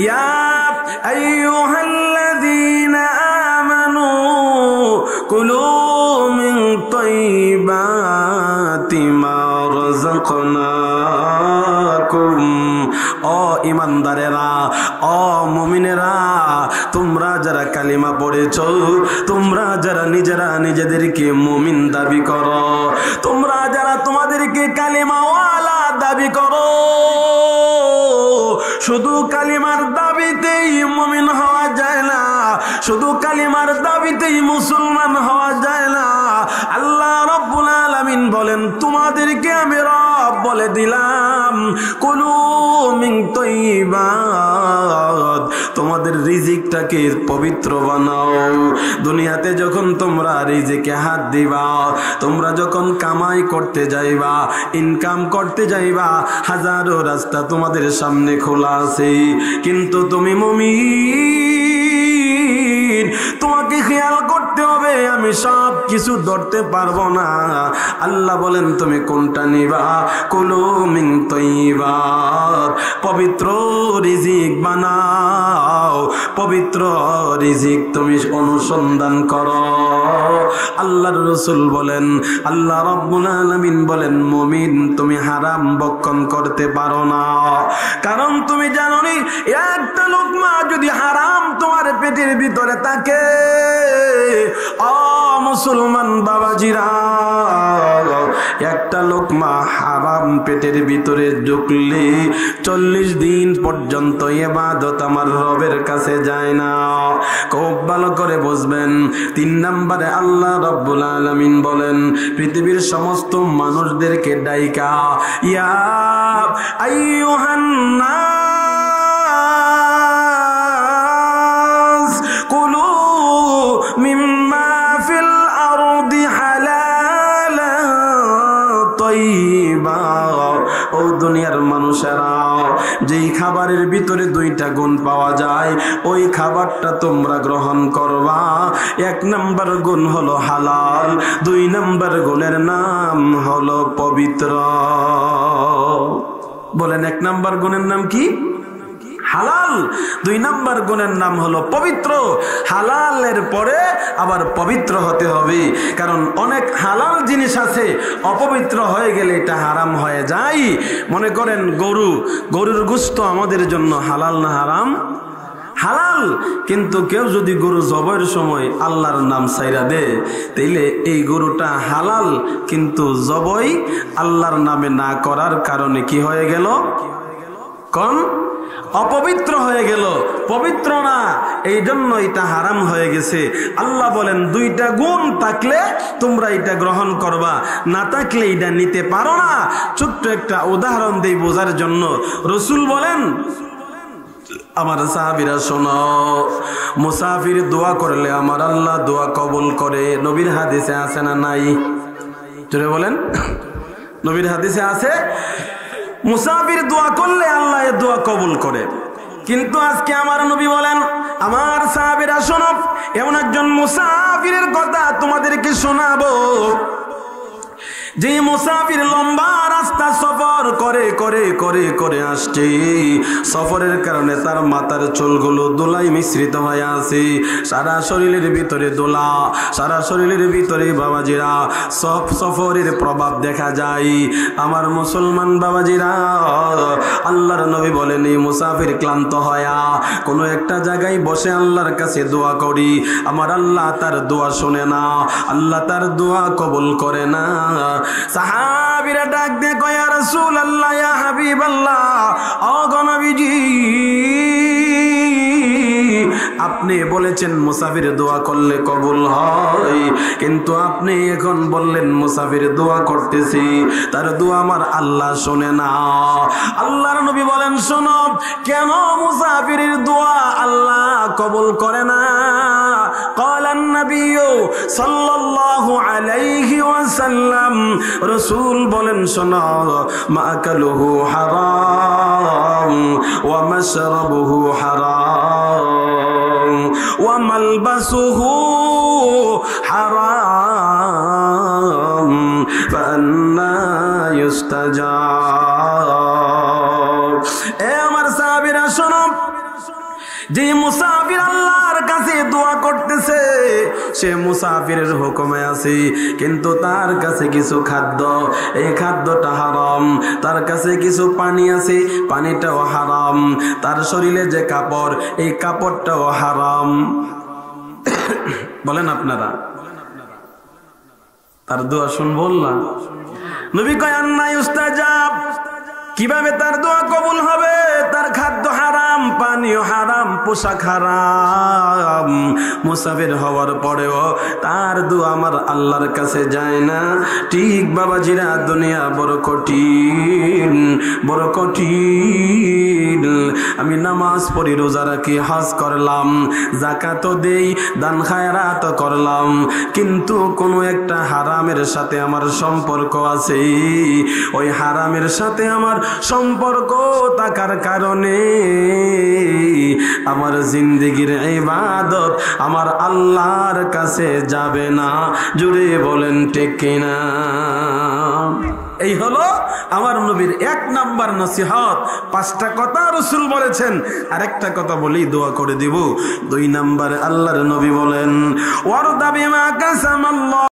ইয়া আইয়ুহাল্লাযীনা আমানু কুলু মিন তাইয়্যিবাতি মা রাযাকনাকুম। ও ঈমানদারেরা, ও মুমিনেরা, তোমরা যারা কালিমা পড়েছো, তোমরা যারা নিজেরা নিজেদেরকে মুমিন দাবি করো, তোমরা যারা তোমাদেরকে কালিমাওয়ালা দাবি করো, শুধু কালিমার দাবিতেই মুমিন হওয়া যায় না, শুধু কালিমার দাবিতেই মুসলমান হওয়া যায় না। আল্লাহ রাব্বুল আলামিন বলেন, তোমাদেরকে আমি রব বলে দিলাম, কুলু মিন তাইয়্যিবাত, তোমাদের রিজিকটাকে পবিত্র বানাও। দুনিয়াতে যখন তোমরা রিজিকে হাত দিবা, তোমরা যখন কামাই করতে যাইবা, ইনকাম করতে যাইবা, হাজারো রাস্তা তোমাদের সামনে খোলা আছে, কিন্তু তুমি মুমিন, তোমাকে খেয়াল করতে হবে আমি সব কিছু ধরতে পারবো না। আল্লাহ বলেন, তুমি কোনটা নিবা? কুলু মিন তাইয়্যিবাত, পবিত্র রিজিক বানাও, পবিত্র রিজিক তুমি অনুসন্ধান করো। আল্লাহর রাসূল বলেন, আল্লাহ রাব্বুল আলামিন বলেন, মুমিন তুমি হারাম ভক্ষণ করতে পারো না, কারণ তুমি জানো নি একটা লোকমা যদি হারাম তোমার পেটের ভিতরে থাকে, ও মুসলমান বাবাজিরা, একটা লোকমা হারাম পেটের ভিতরে ঢুকলে 40 দিন পর্যন্ত ইবাদত আমার রবের কাছে যায় না। খুব ভালো করে বুঝবেন। 3 নম্বরে আল্লাহ রাব্বুল আলামিন বলেন, পৃথিবীর সমস্ত মানুষদেরকে ডাইকা, ইয়া আইয়ুহান নাস কুলু মিম্মা ফিল আরদি হালালান তাইয়্যিবা। ও দুনিয়ার মানুষেরা, যেই খাবারের ভিতরে 2টা গুণ পাওয়া যায়, ওই খাবারটা তোমরা গ্রহণ করবা। 1 নম্বর গুণ হলো হালাল, 2 নম্বর গুণের নাম হলো পবিত্র। বলেন, 1 নম্বর গুণের নাম কি? হালাল। 2 নম্বর গুণের নাম হলো পবিত্র। হালালের পরে আবার পবিত্র হতে হবে, কারণ অনেক হালাল জিনিস আছে অপবিত্র হয়ে গেলে এটা হারাম হয়ে যায়। মনে করেন গরুর গোশত আমাদের জন্য হালাল না হারাম? হালাল। কিন্তু কেউ যদি গরু জবাইয়ের সময় আল্লাহর নাম ছাইরা দেয়, তাইলে এই গরুটা হালাল, কিন্তু জবাই আল্লাহর নামে না করার কারণে কি হয়ে গেল? কোন অপবিত্র হয়ে গেল, পবিত্র না, এই জন্য এটা হারাম হয়ে গেছে। আল্লাহ বলেন, 2টা গুণ থাকলে তোমরা এটা গ্রহণ করবা, না থাকলে এটা নিতে পারো না। ছোট্ট একটা উদাহরণ দেই বোঝার জন্য। রাসূল বলেন, আমার সাহাবীরা শোনো, মুসাফির দোয়া করলে আমার আল্লাহ দোয়া কবুল করে। নবীর হাদিসে আছে না নাই? জোরে বলেন, নবীর হাদিসে আছে মুসাফির দোয়া করলে আল্লাহ এর দোয়া কবুল করে। কিন্তু আজকে আমার নবী বলেন, আমার সাহাবীরা শোনো, এমন একজন মুসাফিরের কথা তোমাদেরকে শোনাবো, যে মুসাফির লম্বা রাস্তা সফর করে করে করে করে আসছে, সফরের কারণে তার মাথার চুলগুলো দোলায় মিশ্রিত হয়ে আছে, সারা শরীরের ভিতরে দোলা, সারা শরীরের ভিতরে বাবাজিরা সব সফরের প্রভাব দেখা যায়। আমার মুসলমান বাবাজিরা, আল্লাহর নবী বলেন, এই মুসাফির ক্লান্ত হয়া কোনো একটা জায়গায় বসে আল্লাহর কাছে দোয়া করি, আমার আল্লাহ তার দোয়া শুনে না, আল্লাহ তার দোয়া কবুল করে না। সাহাবীরা ডাক দিয়ে কয়, ইয়া রাসূলুল্লাহ, ইয়া হাবিবাল্লাহ, ও নবীজি, আপনি বলেছেন মুসাফির দোয়া করলে কবুল হয়, কিন্তু আপনি এখন বললেন মুসাফির দোয়া করতেছি, তার দোয়া আমার আল্লাহ শোনে না। আল্লাহর নবী বলেন, শোনো, কেন মুসাফিরের দোয়া আল্লাহ কবুল করে না? قال النبي صلى الله عليه وسلم, রাসূল বলেন, শোনো, মাকালুহু হারাম ওয়া মাশরাবুহু হারাম ওয়া মালবাসুহু হারাম ফান্না ইউস্তাজাব। এ আমার সাহাবীরা শোনো, যে মুসাফির আল্লাহর কাছে দোয়া করতেছে সে মুসাফিরের হুকুমে আছে, কিন্তু তার কাছে কিছু খাদ্য, এই খাদ্যটা হারাম। তার কাছে কিছু পানি আছে, পানিটাও হারাম। তার শরীরে যে কাপড়, এই কাপড়টাও হারাম। বলেন আপনারা, তার দোয়া শুনবো না? নবী কয় আন্না ইউস্তাজাব, কিভাবে তার দোয়া কবুল হবে? তার খাদ্য হারাম, পানীয় হারাম, পোশাক হারাম। মুসাফির হওয়ার পরেও তার দোয়া আমার আল্লাহর কাছে যায় না। ঠিক বাবাজিরা, দুনিয়া বড় কঠিন, বড় কঠিন। আমি নামাজ পড়ি, রোজা রাখি, হজ করলাম, যাকাত দেই, দান খায়রাত করলাম, কিন্তু কোনো একটা হারামের সাথে আমার সম্পর্ক আছে। ওই হারামের সাথে আমার সম্পর্ক থাকার কারণে আমার জিন্দেগির ইবাদত আমার আল্লাহর কাছে যাবে না। জুড়ে বলেন ঠিক কিনা? এই হলো আমার নবীর 1 নাম্বার নসিহত। 5টা কথা রাসূল বলেছেন, আরেকটা কথা বলি দোয়া করে দিব। 2 নাম্বার আল্লাহর নবী বলেন ওয়ারদা বিমা কাসামাল্লাহ।